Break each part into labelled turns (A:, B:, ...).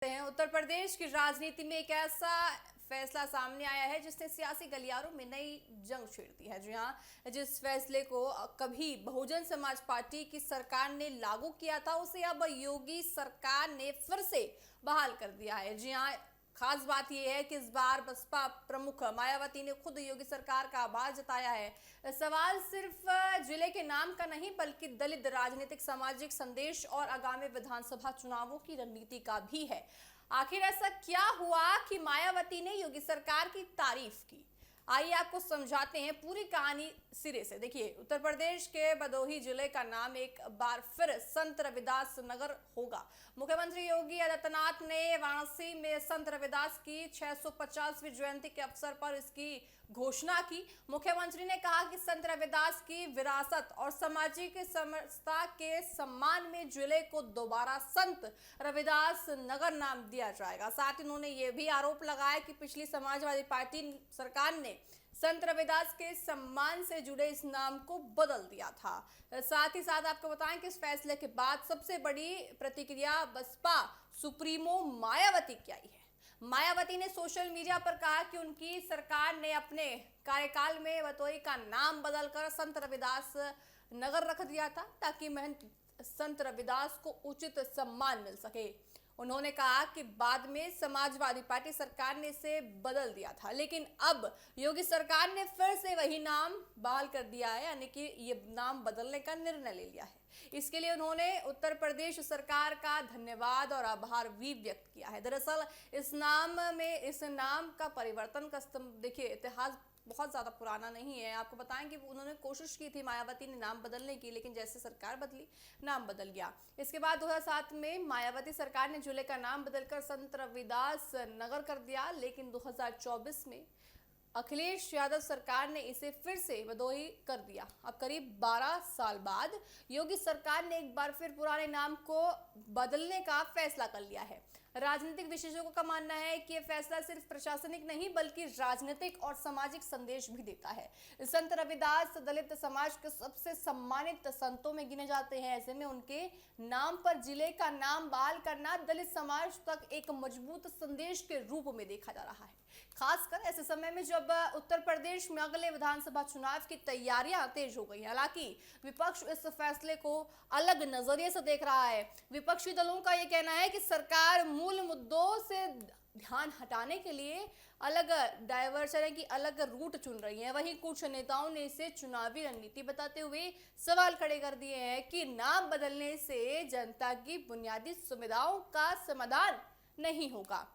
A: हैं उत्तर प्रदेश की राजनीति में एक ऐसा फैसला सामने आया है जिसने सियासी गलियारों में नई जंग छेड़ दी है। जी हाँ, जिस फैसले को कभी बहुजन समाज पार्टी की सरकार ने लागू किया था उसे अब योगी सरकार ने फिर से बहाल कर दिया है। जी हाँ, खास बात यह है कि इस बार बसपा प्रमुख मायावती ने खुद योगी सरकार का आभार जताया है। सवाल सिर्फ जिले के नाम का नहीं बल्कि दलित राजनीतिक सामाजिक संदेश और आगामी विधानसभा चुनावों की रणनीति का भी है। आखिर ऐसा क्या हुआ कि मायावती ने योगी सरकार की तारीफ की? आइए आपको समझाते हैं पूरी कहानी सिरे से। देखिए, उत्तर प्रदेश के भदोही जिले का नाम एक बार फिर संत रविदास नगर होगा। मुख्यमंत्री योगी आदित्यनाथ ने वाराणसी में संत रविदास की 650वीं जयंती के अवसर पर इसकी घोषणा की। मुख्यमंत्री ने कहा कि संत रविदास की विरासत और सामाजिक समरसता के सम्मान में जिले को दोबारा संत रविदास नगर नाम दिया जाएगा। साथ ही उन्होंने ये भी आरोप लगाया कि पिछली समाजवादी पार्टी सरकार ने संत रविदास के सम्मान से जुड़े इस नाम को बदल दिया था। साथ ही साथ आपको बताएं कि इस फैसले के बाद सबसे बड़ी प्रतिक्रिया बसपा सुप्रीमो मायावती की आई है। मायावती ने सोशल मीडिया पर कहा कि उनकी सरकार ने अपने कार्यकाल में भदोही का नाम बदलकर संत रविदास नगर रख दिया था ताकि महंत संत रविदास को उचित सम्मान मिल सके। उन्होंने कहा कि बाद में समाजवादी पार्टी सरकार ने इसे बदल दिया था, लेकिन अब योगी सरकार ने फिर से वही नाम बहाल कर दिया है, यानी कि ये नाम बदलने का निर्णय ले लिया है। इसके लिए उन्होंने उत्तर प्रदेश सरकार का धन्यवाद और आभार भी व्यक्त किया है। दरअसल इस नाम का परिवर्तन का देखिए इतिहास बहुत ज़्यादा पुराना नहीं है। आपको बताएं कि उन्होंने कोशिश की थी मायावती ने नाम बदलने की, लेकिन जैसे सरकार बदली नाम बदल गया। इसके बाद 2007 में मायावती सरकार ने जिले का नाम बदलकर संत रविदास नगर कर दिया, लेकिन 2024 में अखिलेश यादव सरकार ने इसे फिर से भदोही कर दिया। अब करीब 12 साल बाद योगी सरकार ने एक बार फिर पुराने नाम को बदलने का फैसला कर लिया है। राजनीतिक विशेषज्ञों का मानना है कि यह फैसला सिर्फ प्रशासनिक नहीं बल्कि राजनीतिक और सामाजिक संदेश भी देता है। संत रविदास दलित समाज के सबसे सम्मानित संतों में गिने जाते हैं। ऐसे में उनके नाम पर जिले का नाम बहाल करना दलित समाज तक एक मजबूत संदेश के रूप में देखा जा रहा है, खासकर ऐसे समय में जब उत्तर प्रदेश में अगले विधानसभा चुनाव की तैयारियां तेज हो गई। हालांकि विपक्ष इस फैसले को अलग नजरिए से देख रहा है। विपक्षी दलों का यह कहना है कि सरकार मूल मुद्दों से ध्यान हटाने के लिए अलग डायवर्सन की अलग रूट चुन रही है। वहीं कुछ नेताओं ने इसे चुनावी रणनीति बताते हुए सवाल खड़े कर दिए हैं कि नाम बदलने से जनता की बुनियादी सुविधाओं का समाधान नहीं होगा।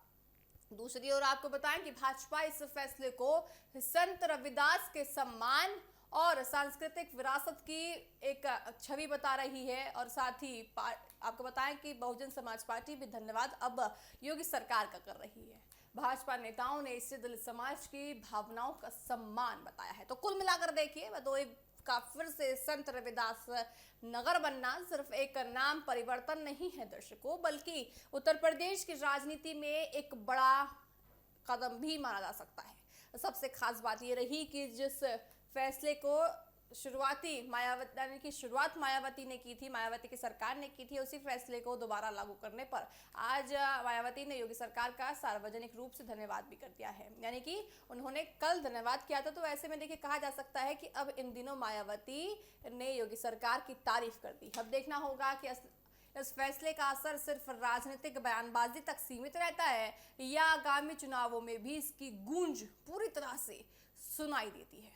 A: दूसरी ओर आपको बताएं कि भाजपा इस फैसले को संत रविदास के सम्मान और सांस्कृतिक विरासत की एक छवि बता रही है। और साथ ही आपको बताएं कि बहुजन समाज पार्टी भी धन्यवाद अब योगी सरकार का कर रही है। भाजपा नेताओं ने इसे दलित समाज की भावनाओं का सम्मान बताया है। तो कुल मिलाकर देखिए, भदोही का फिर से संत रविदास नगर बनना सिर्फ एक नाम परिवर्तन नहीं है दर्शकों, बल्कि उत्तर प्रदेश की राजनीति में एक बड़ा कदम भी माना जा सकता है। सबसे खास बात यह रही कि जिस फैसले को शुरुआत मायावती ने की थी, मायावती की सरकार ने की थी, उसी फैसले को दोबारा लागू करने पर आज मायावती ने योगी सरकार का सार्वजनिक रूप से धन्यवाद भी कर दिया है। यानी कि उन्होंने कल धन्यवाद किया था। तो ऐसे में देखिए कहा जा सकता है कि अब इन दिनों मायावती ने योगी सरकार की तारीफ कर दी। अब देखना होगा कि इस फैसले का असर सिर्फ राजनीतिक बयानबाजी तक सीमित रहता है या आगामी चुनावों में भी इसकी गूंज पूरी तरह से सुनाई देती है।